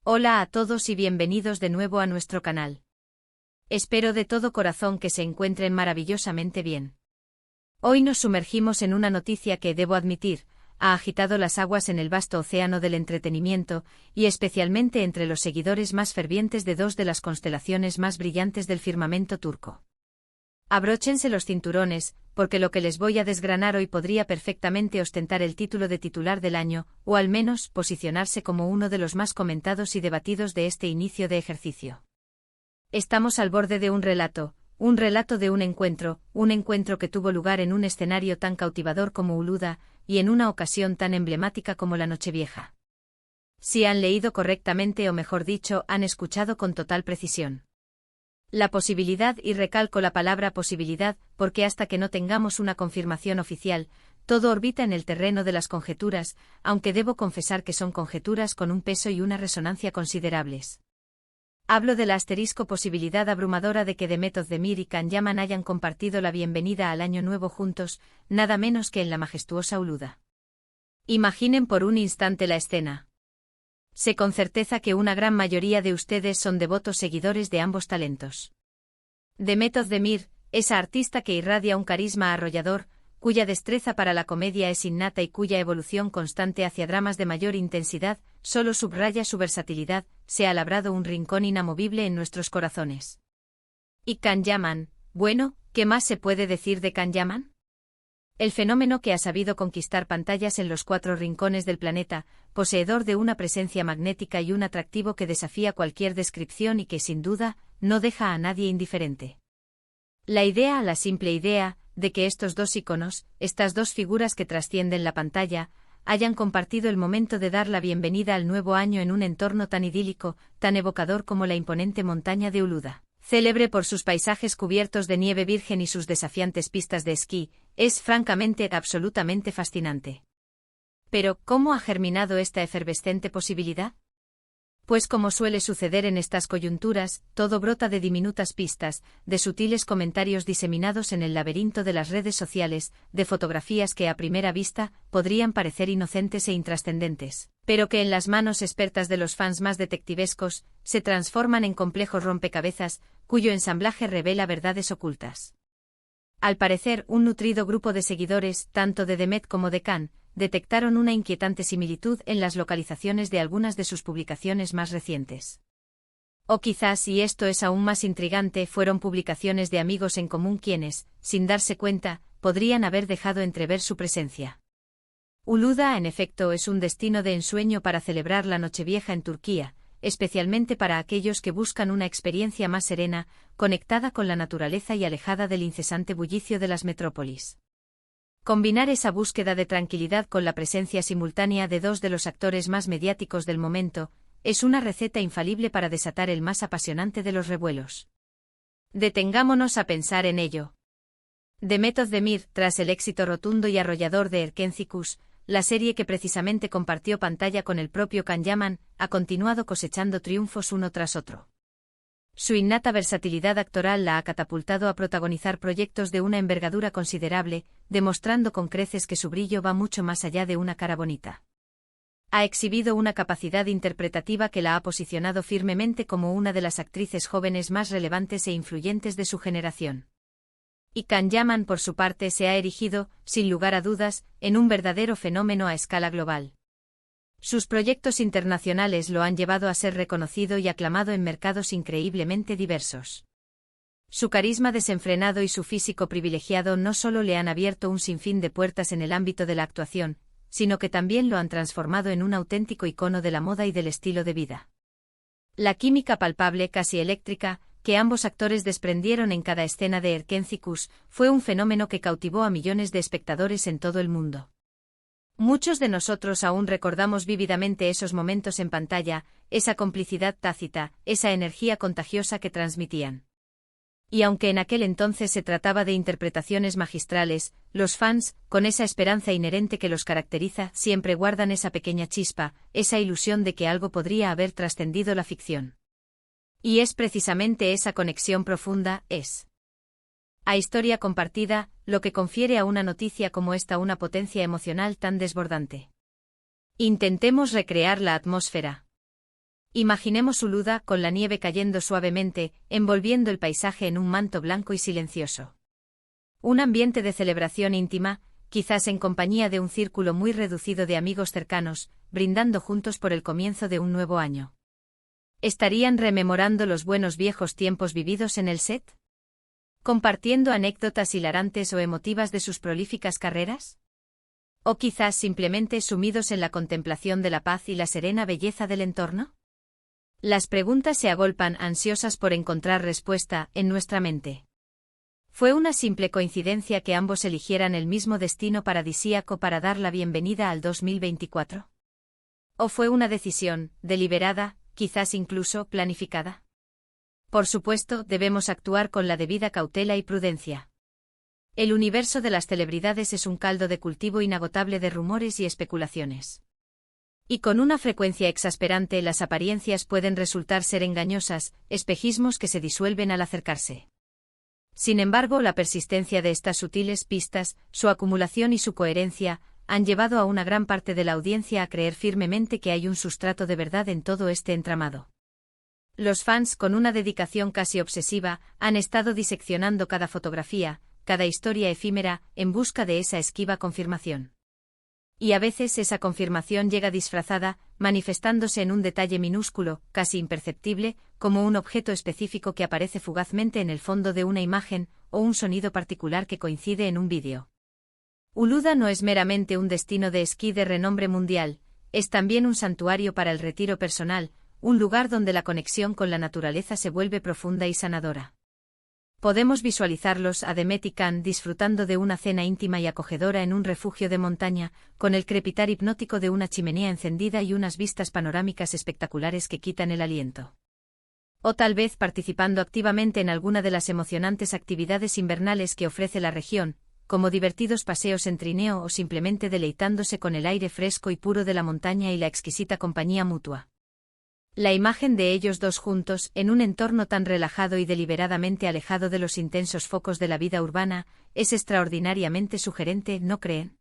Hola a todos y bienvenidos de nuevo a nuestro canal. Espero de todo corazón que se encuentren maravillosamente bien. Hoy nos sumergimos en una noticia que, debo admitir, ha agitado las aguas en el vasto océano del entretenimiento, y especialmente entre los seguidores más fervientes de dos de las constelaciones más brillantes del firmamento turco. Abróchense los cinturones, porque lo que les voy a desgranar hoy podría perfectamente ostentar el título de titular del año, o al menos posicionarse como uno de los más comentados y debatidos de este inicio de ejercicio. Estamos al borde de un relato de un encuentro que tuvo lugar en un escenario tan cautivador como Uluda, y en una ocasión tan emblemática como la Nochevieja. Si han leído correctamente o mejor dicho, han escuchado con total precisión. La posibilidad, y recalco la palabra posibilidad, porque hasta que no tengamos una confirmación oficial, todo orbita en el terreno de las conjeturas, aunque debo confesar que son conjeturas con un peso y una resonancia considerables. Hablo de la posibilidad abrumadora de que Demet Özdemir y Can Yaman hayan compartido la bienvenida al Año Nuevo juntos, nada menos que en la majestuosa Uluda. Imaginen por un instante la escena. Sé con certeza que una gran mayoría de ustedes son devotos seguidores de ambos talentos. Demet Özdemir, esa artista que irradia un carisma arrollador, cuya destreza para la comedia es innata y cuya evolución constante hacia dramas de mayor intensidad, solo subraya su versatilidad, se ha labrado un rincón inamovible en nuestros corazones. Y Can Yaman, bueno, ¿qué más se puede decir de Can Yaman? El fenómeno que ha sabido conquistar pantallas en los 4 rincones del planeta, poseedor de una presencia magnética y un atractivo que desafía cualquier descripción y que, sin duda, no deja a nadie indiferente. La simple idea, de que estos dos íconos, estas dos figuras que trascienden la pantalla, hayan compartido el momento de dar la bienvenida al nuevo año en un entorno tan idílico, tan evocador como la imponente montaña de Uluda, célebre por sus paisajes cubiertos de nieve virgen y sus desafiantes pistas de esquí, es francamente absolutamente fascinante. Pero, ¿cómo ha germinado esta efervescente posibilidad? Pues como suele suceder en estas coyunturas, todo brota de diminutas pistas, de sutiles comentarios diseminados en el laberinto de las redes sociales, de fotografías que a primera vista podrían parecer inocentes e intrascendentes, pero que en las manos expertas de los fans más detectivescos, se transforman en complejos rompecabezas, cuyo ensamblaje revela verdades ocultas. Al parecer, un nutrido grupo de seguidores, tanto de Demet como de Can, detectaron una inquietante similitud en las localizaciones de algunas de sus publicaciones más recientes. O quizás, y esto es aún más intrigante, fueron publicaciones de amigos en común quienes, sin darse cuenta, podrían haber dejado entrever su presencia. Uluda, en efecto, es un destino de ensueño para celebrar la Nochevieja en Turquía, especialmente para aquellos que buscan una experiencia más serena, conectada con la naturaleza y alejada del incesante bullicio de las metrópolis. Combinar esa búsqueda de tranquilidad con la presencia simultánea de dos de los actores más mediáticos del momento, es una receta infalible para desatar el más apasionante de los revuelos. Detengámonos a pensar en ello. Demet Özdemir, tras el éxito rotundo y arrollador de Erkenci, la serie que precisamente compartió pantalla con el propio Can Yaman, ha continuado cosechando triunfos uno tras otro. Su innata versatilidad actoral la ha catapultado a protagonizar proyectos de una envergadura considerable, demostrando con creces que su brillo va mucho más allá de una cara bonita. Ha exhibido una capacidad interpretativa que la ha posicionado firmemente como una de las actrices jóvenes más relevantes e influyentes de su generación. Y Can Yaman, por su parte, se ha erigido, sin lugar a dudas, en un verdadero fenómeno a escala global. Sus proyectos internacionales lo han llevado a ser reconocido y aclamado en mercados increíblemente diversos. Su carisma desenfrenado y su físico privilegiado no solo le han abierto un sinfín de puertas en el ámbito de la actuación, sino que también lo han transformado en un auténtico icono de la moda y del estilo de vida. La química palpable, casi eléctrica, que ambos actores desprendieron en cada escena de Erkenci fue un fenómeno que cautivó a millones de espectadores en todo el mundo. Muchos de nosotros aún recordamos vívidamente esos momentos en pantalla, esa complicidad tácita, esa energía contagiosa que transmitían. Y aunque en aquel entonces se trataba de interpretaciones magistrales, los fans, con esa esperanza inherente que los caracteriza, siempre guardan esa pequeña chispa, esa ilusión de que algo podría haber trascendido la ficción. Y es precisamente esa conexión profunda, a historia compartida, lo que confiere a una noticia como esta una potencia emocional tan desbordante. Intentemos recrear la atmósfera. Imaginemos Uluda con la nieve cayendo suavemente, envolviendo el paisaje en un manto blanco y silencioso. Un ambiente de celebración íntima, quizás en compañía de un círculo muy reducido de amigos cercanos, brindando juntos por el comienzo de un nuevo año. ¿Estarían rememorando los buenos viejos tiempos vividos en el set? ¿Compartiendo anécdotas hilarantes o emotivas de sus prolíficas carreras? ¿O quizás simplemente sumidos en la contemplación de la paz y la serena belleza del entorno? Las preguntas se agolpan ansiosas por encontrar respuesta en nuestra mente. ¿Fue una simple coincidencia que ambos eligieran el mismo destino paradisíaco para dar la bienvenida al 2024? ¿O fue una decisión, deliberada, quizás incluso planificada? Por supuesto, debemos actuar con la debida cautela y prudencia. El universo de las celebridades es un caldo de cultivo inagotable de rumores y especulaciones. Y con una frecuencia exasperante las apariencias pueden resultar ser engañosas, espejismos que se disuelven al acercarse. Sin embargo, la persistencia de estas sutiles pistas, su acumulación y su coherencia, han llevado a una gran parte de la audiencia a creer firmemente que hay un sustrato de verdad en todo este entramado. Los fans, con una dedicación casi obsesiva, han estado diseccionando cada fotografía, cada historia efímera, en busca de esa esquiva confirmación. Y a veces esa confirmación llega disfrazada, manifestándose en un detalle minúsculo, casi imperceptible, como un objeto específico que aparece fugazmente en el fondo de una imagen, o un sonido particular que coincide en un vídeo. Uluda no es meramente un destino de esquí de renombre mundial, es también un santuario para el retiro personal, un lugar donde la conexión con la naturaleza se vuelve profunda y sanadora. Podemos visualizarlos a Demet y Can disfrutando de una cena íntima y acogedora en un refugio de montaña, con el crepitar hipnótico de una chimenea encendida y unas vistas panorámicas espectaculares que quitan el aliento. O tal vez participando activamente en alguna de las emocionantes actividades invernales que ofrece la región, como divertidos paseos en trineo o simplemente deleitándose con el aire fresco y puro de la montaña y la exquisita compañía mutua. La imagen de ellos dos juntos, en un entorno tan relajado y deliberadamente alejado de los intensos focos de la vida urbana, es extraordinariamente sugerente, ¿no creen?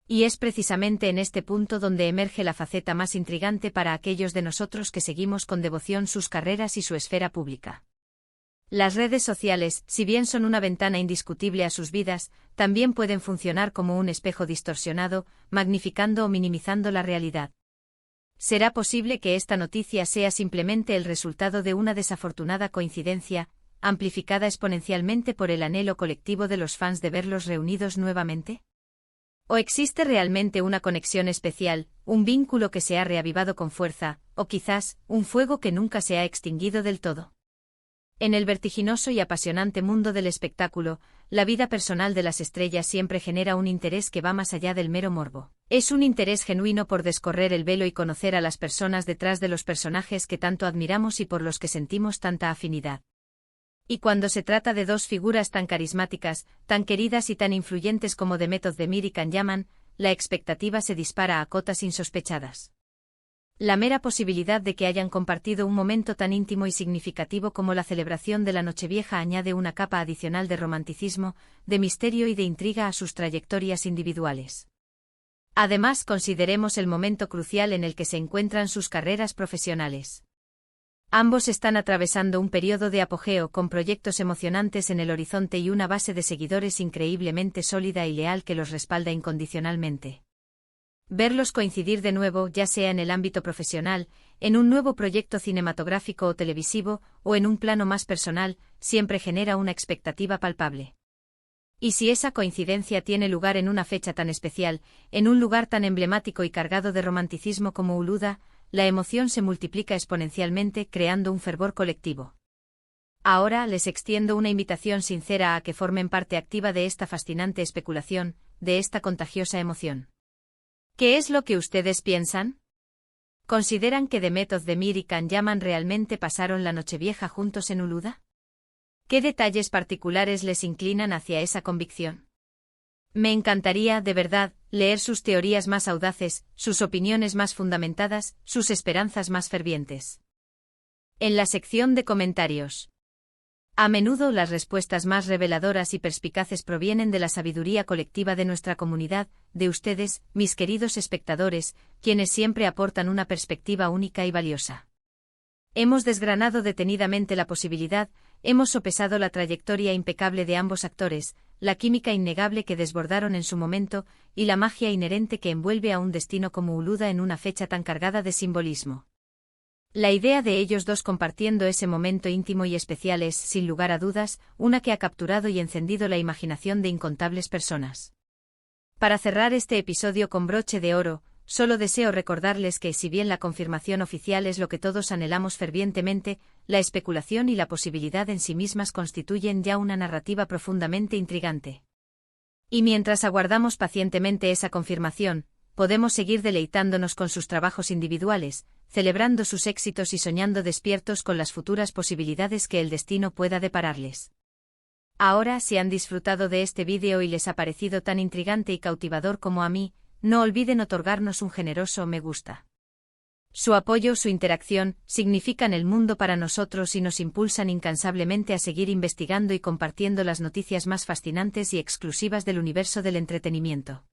Y es precisamente en este punto donde emerge la faceta más intrigante para aquellos de nosotros que seguimos con devoción sus carreras y su esfera pública. Las redes sociales, si bien son una ventana indiscutible a sus vidas, también pueden funcionar como un espejo distorsionado, magnificando o minimizando la realidad. ¿Será posible que esta noticia sea simplemente el resultado de una desafortunada coincidencia, amplificada exponencialmente por el anhelo colectivo de los fans de verlos reunidos nuevamente? ¿O existe realmente una conexión especial, un vínculo que se ha reavivado con fuerza, o quizás, un fuego que nunca se ha extinguido del todo? En el vertiginoso y apasionante mundo del espectáculo, la vida personal de las estrellas siempre genera un interés que va más allá del mero morbo. Es un interés genuino por descorrer el velo y conocer a las personas detrás de los personajes que tanto admiramos y por los que sentimos tanta afinidad. Y cuando se trata de dos figuras tan carismáticas, tan queridas y tan influyentes como Demet Özdemir y Can Yaman, la expectativa se dispara a cotas insospechadas. La mera posibilidad de que hayan compartido un momento tan íntimo y significativo como la celebración de la Nochevieja añade una capa adicional de romanticismo, de misterio y de intriga a sus trayectorias individuales. Además, consideremos el momento crucial en el que se encuentran sus carreras profesionales. Ambos están atravesando un periodo de apogeo con proyectos emocionantes en el horizonte y una base de seguidores increíblemente sólida y leal que los respalda incondicionalmente. Verlos coincidir de nuevo, ya sea en el ámbito profesional, en un nuevo proyecto cinematográfico o televisivo, o en un plano más personal, siempre genera una expectativa palpable. Y si esa coincidencia tiene lugar en una fecha tan especial, en un lugar tan emblemático y cargado de romanticismo como Uluda, la emoción se multiplica exponencialmente, creando un fervor colectivo. Ahora les extiendo una invitación sincera a que formen parte activa de esta fascinante especulación, de esta contagiosa emoción. ¿Qué es lo que ustedes piensan? ¿Consideran que Demet Özdemir y Can Yaman realmente pasaron la Nochevieja juntos en Uluda? ¿Qué detalles particulares les inclinan hacia esa convicción? Me encantaría, de verdad, leer sus teorías más audaces, sus opiniones más fundamentadas, sus esperanzas más fervientes. En la sección de comentarios. A menudo las respuestas más reveladoras y perspicaces provienen de la sabiduría colectiva de nuestra comunidad, de ustedes, mis queridos espectadores, quienes siempre aportan una perspectiva única y valiosa. Hemos desgranado detenidamente la posibilidad, hemos sopesado la trayectoria impecable de ambos actores, la química innegable que desbordaron en su momento, y la magia inherente que envuelve a un destino como Uluda en una fecha tan cargada de simbolismo. La idea de ellos dos compartiendo ese momento íntimo y especial es, sin lugar a dudas, una que ha capturado y encendido la imaginación de incontables personas. Para cerrar este episodio con broche de oro, solo deseo recordarles que, si bien la confirmación oficial es lo que todos anhelamos fervientemente, la especulación y la posibilidad en sí mismas constituyen ya una narrativa profundamente intrigante. Y mientras aguardamos pacientemente esa confirmación, podemos seguir deleitándonos con sus trabajos individuales, celebrando sus éxitos y soñando despiertos con las futuras posibilidades que el destino pueda depararles. Ahora, si han disfrutado de este vídeo y les ha parecido tan intrigante y cautivador como a mí, no olviden otorgarnos un generoso me gusta. Su apoyo, su interacción, significan el mundo para nosotros y nos impulsan incansablemente a seguir investigando y compartiendo las noticias más fascinantes y exclusivas del universo del entretenimiento.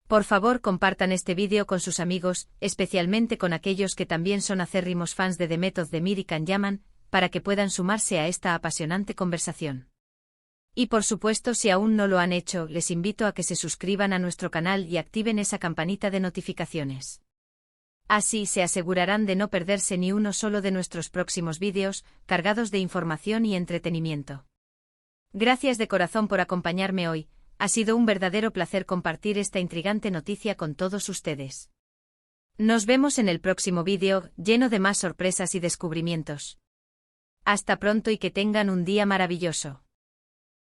Por favor, compartan este vídeo con sus amigos, especialmente con aquellos que también son acérrimos fans de The Method de Mir y Kanyaman, para que puedan sumarse a esta apasionante conversación. Y por supuesto, si aún no lo han hecho, les invito a que se suscriban a nuestro canal y activen esa campanita de notificaciones. Así se asegurarán de no perderse ni uno solo de nuestros próximos vídeos, cargados de información y entretenimiento. Gracias de corazón por acompañarme hoy, ha sido un verdadero placer compartir esta intrigante noticia con todos ustedes. Nos vemos en el próximo vídeo, lleno de más sorpresas y descubrimientos. Hasta pronto y que tengan un día maravilloso.